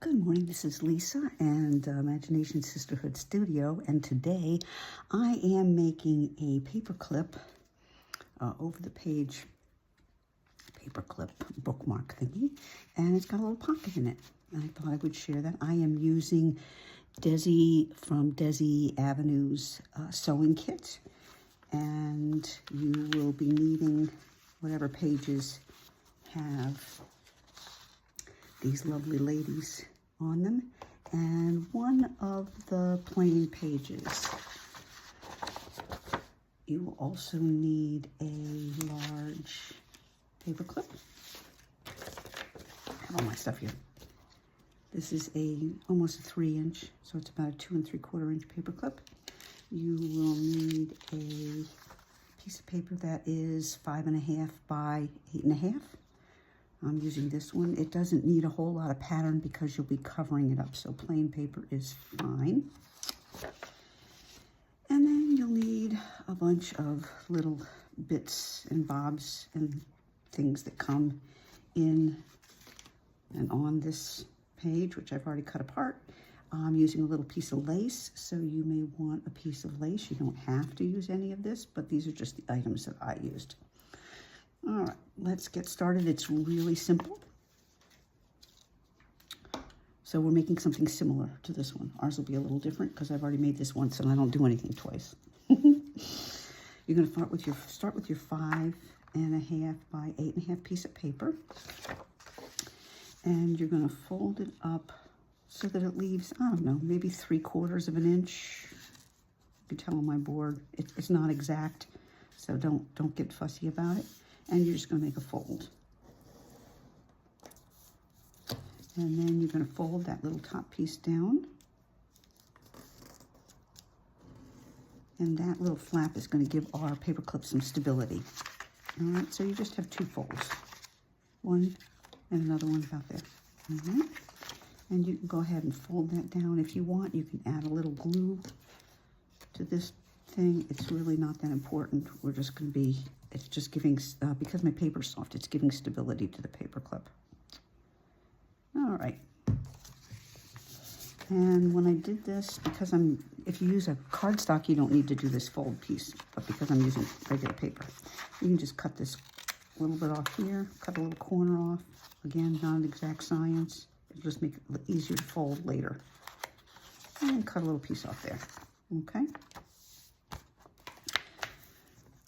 Good morning, this is Lisa and Imagination Sisterhood Studio, and today I am making a paperclip over the page paperclip bookmark thingy, and it's got a little pocket in it. And I thought I would share that. I am using Desi from Desi Avenue's sewing kit, and you will be needing whatever pages have these lovely ladies on them, and one of the plain pages. You will also need a large paper clip. I have all my stuff here. This is almost a 3-inch, so it's about a 2 3/4 inch paper clip. You will need a piece of paper that is 5.5 by 8.5. I'm using this one. It doesn't need a whole lot of pattern because you'll be covering it up, so plain paper is fine. And then you'll need a bunch of little bits and bobs and things that come in and on this page, which I've already cut apart. I'm using a little piece of lace, so you may want a piece of lace. You don't have to use any of this, but these are just the items that I used. All right, let's get started. It's really simple. So we're making something similar to this one. Ours will be a little different because I've already made this once and I don't do anything twice. You're going to start with your 5.5 by 8.5 piece of paper, and you're going to fold it up so that it leaves, I don't know, maybe 3/4 of an inch. You can tell on my board it's not exact, so don't get fussy about it. And you're just going to make a fold. And then you're going to fold that little top piece down. And that little flap is going to give our paper clip some stability. All right, so you just have 2 folds. One and another one about there. And you can go ahead and fold that down. If you want, you can add a little glue to this thing. It's really not that important. We're just going to be, it's just giving, because my paper's soft, it's giving stability to the paper clip. All right. And when I did this, because if you use a cardstock, you don't need to do this fold piece, but because I'm using regular paper, you can just cut this a little bit off here, cut a little corner off. Again, not an exact science. It'll just make it easier to fold later. And cut a little piece off there, okay?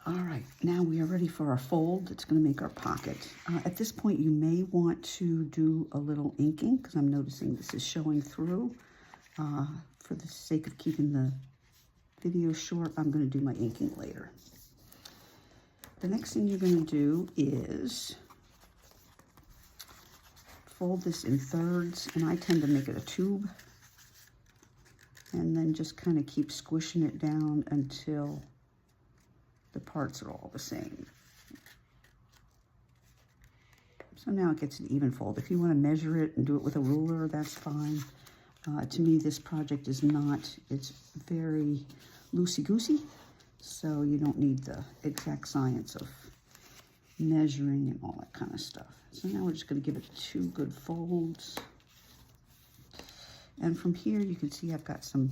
All right, now we are ready for our fold. It's going to make our pocket. At this point, you may want to do a little inking because I'm noticing this is showing through. For the sake of keeping the video short, I'm going to do my inking later. The next thing you're going to do is fold this in thirds, and I tend to make it a tube, and then just kind of keep squishing it down until the parts are all the same. So now it gets an even fold. If you want to measure it and do it with a ruler, that's fine. To me, this project is not, it's very loosey-goosey, so you don't need the exact science of measuring and all that kind of stuff. So now we're just going to give it 2 good folds. And from here, you can see I've got some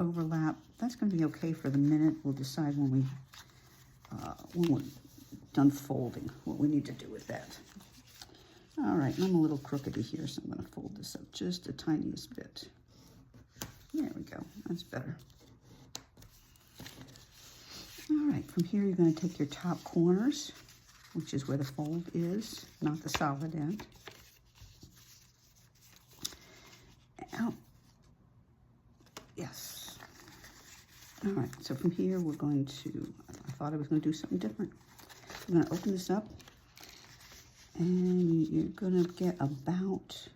overlap. That's going to be okay for the minute. We'll decide when we're done folding what we need to do with that. All right, I'm a little crookedy here, so I'm going to fold this up just the tiniest bit. There we go. That's better. All right, from here you're going to take your top corners, which is where the fold is, not the solid end. Out. Yes. All right, so from here we're going to, I thought I was going to do something different. I'm going to open this up, and you're going to get about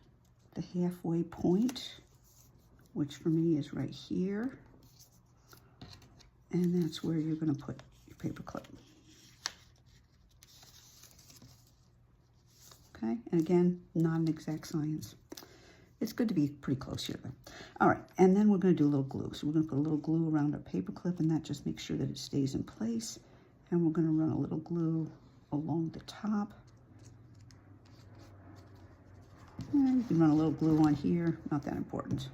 the halfway point, which for me is right here. And that's where you're going to put your paper clip. Okay, and again, not an exact science. It's good to be pretty close here, though. All right, and then we're going to do a little glue. So we're going to put a little glue around our paper clip, and that just makes sure that it stays in place. And we're going to run a little glue along the top. And you can run a little glue on here, not that important.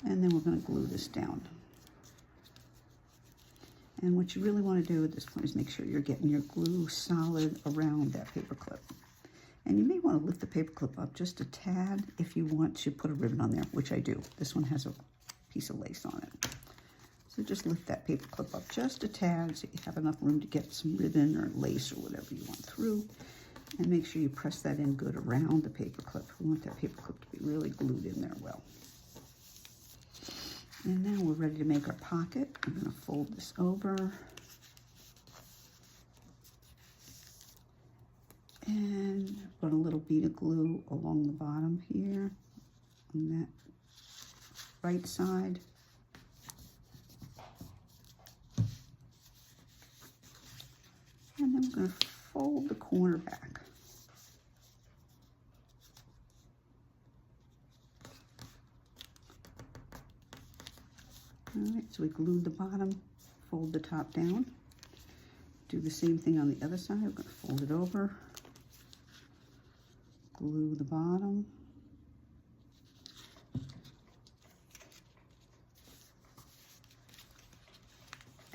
And then we're going to glue this down. And what you really want to do at this point is make sure you're getting your glue solid around that paper clip. And you may want to lift the paper clip up just a tad if you want to put a ribbon on there, which I do. This one has a piece of lace on it. So just lift that paper clip up just a tad so you have enough room to get some ribbon or lace or whatever you want through. And make sure you press that in good around the paper clip. We want that paper clip to be really glued in there well. And now we're ready to make our pocket. I'm going to fold this over. And put a little bead of glue along the bottom here on that right side. And then we're going to fold the corner back. All right, so we glued the bottom, fold the top down. Do the same thing on the other side. We're going to fold it over, glue the bottom,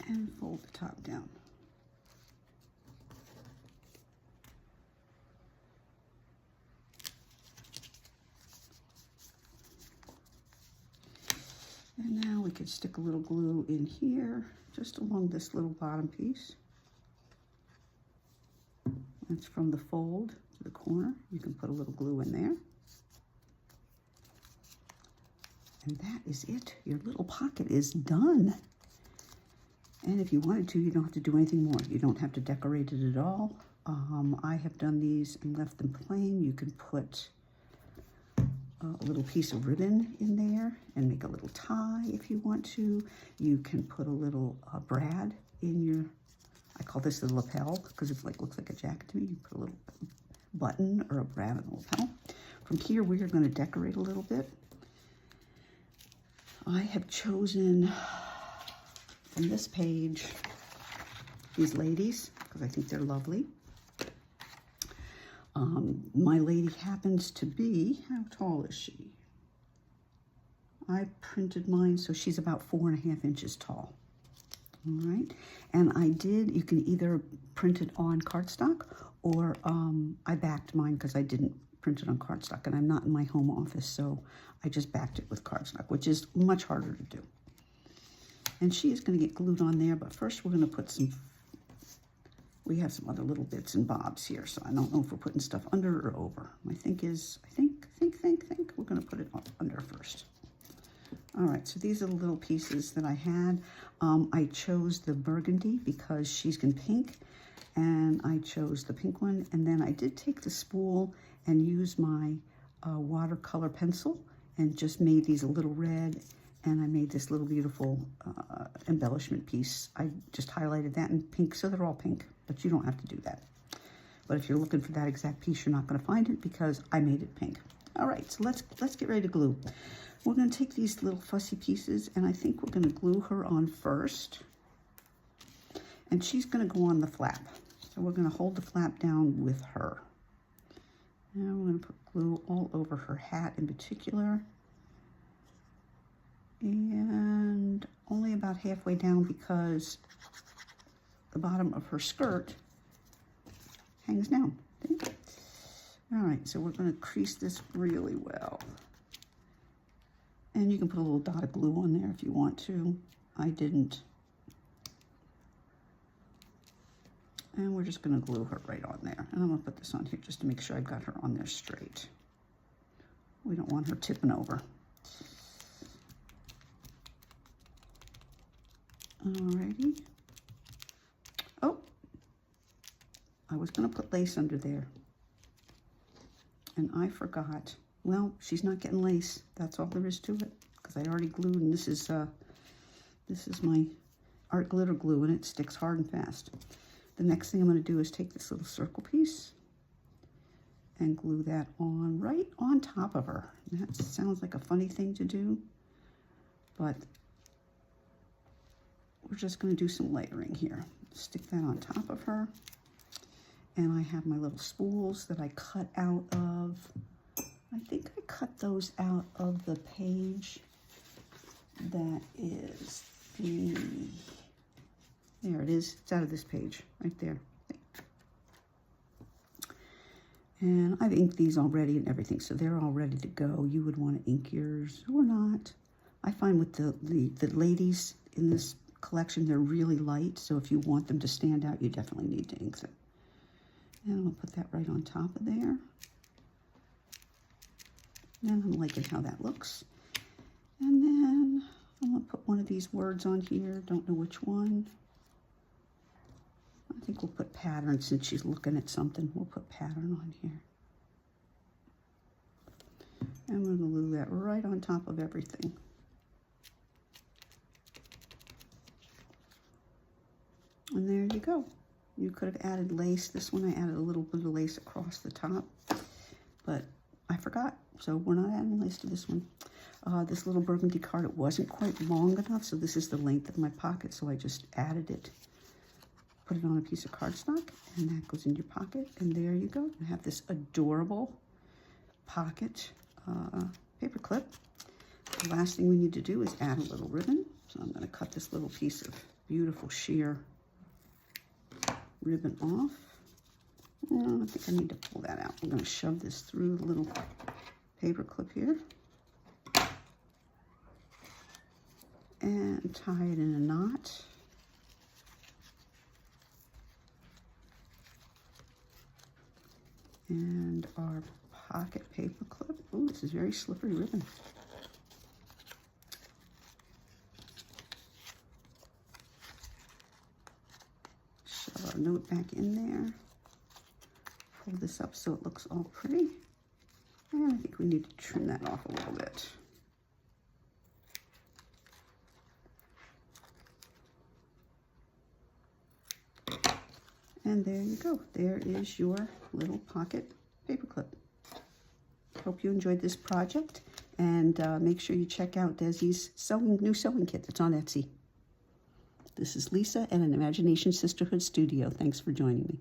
and fold the top down. And now we can stick a little glue in here, just along this little bottom piece. That's from the fold to the corner. You can put a little glue in there. And that is it. Your little pocket is done. And if you wanted to, you don't have to do anything more. You don't have to decorate it at all. I have done these and left them plain. You can put a little piece of ribbon in there and make a little tie if you want to. You can put a little brad in your, I call this the lapel because it looks like a jacket to me. You put a little button or a brad on the lapel. From here, we are going to decorate a little bit. I have chosen from this page these ladies because I think they're lovely. My lady happens to be, how tall is she? I printed mine, so she's about 4.5 inches tall. All right, and I did, you can either print it on cardstock or I backed mine because I didn't print it on cardstock and I'm not in my home office, so I just backed it with cardstock, which is much harder to do. And she is going to get glued on there, but first we're going to put some, we have some other little bits and bobs here, so I don't know if we're putting stuff under or over. My think is, I think we're going to put it under first. All right, so these are the little pieces that I had. I chose the burgundy because she's in pink, and I chose the pink one. And then I did take the spool and use my watercolor pencil and just made these a little red, and I made this little beautiful embellishment piece. I just highlighted that in pink, so they're all pink, but you don't have to do that. But if you're looking for that exact piece, you're not going to find it because I made it pink. All right, so let's get ready to glue. We're going to take these little fussy pieces, and I think we're going to glue her on first. And she's going to go on the flap. So we're going to hold the flap down with her. Now we're going to put glue all over her hat in particular. And only about halfway down because the bottom of her skirt hangs down. Okay? All right, so we're going to crease this really well. And you can put a little dot of glue on there if you want to. I didn't. And we're just going to glue her right on there. And I'm going to put this on here just to make sure I've got her on there straight. We don't want her tipping over. Alrighty. Oh, I was going to put lace under there. And I forgot. Well, she's not getting lace. That's all there is to it. Because I already glued, and this is my art glitter glue, and it sticks hard and fast. The next thing I'm going to do is take this little circle piece and glue that on right on top of her. That sounds like a funny thing to do, but we're just going to do some layering here. Stick that on top of her. And I have my little spools that I cut out of I think I cut those out of the page that is the, there it is, it's out of this page, right there. And I've inked these already and everything, so they're all ready to go. You would want to ink yours or not. I find with the ladies in this collection, they're really light, so if you want them to stand out, you definitely need to ink them. And I'll put that right on top of there. And I'm liking how that looks. And then I'm going to put one of these words on here. Don't know which one. I think we'll put pattern since she's looking at something. We'll put pattern on here. And we're going to glue that right on top of everything. And there you go. You could have added lace. This one I added a little bit of lace across the top, but I forgot. So we're not adding lace to this one. This little burgundy card, it wasn't quite long enough, so this is the length of my pocket, so I just added it. Put it on a piece of cardstock, and that goes in your pocket, and there you go. You have this adorable pocket paper clip. The last thing we need to do is add a little ribbon. So I'm going to cut this little piece of beautiful sheer ribbon off. I think I need to pull that out. I'm going to shove this through the little paper clip here and tie it in a knot. And our pocket paper clip. Oh, this is very slippery ribbon. Shove our note back in there. Pull this up so it looks all pretty. And I think we need to trim that off a little bit. And there you go. There is your little pocket paperclip. Hope you enjoyed this project, and make sure you check out Desi's new sewing kit that's on Etsy. This is Lisa at an Imagination Sisterhood Studio. Thanks for joining me.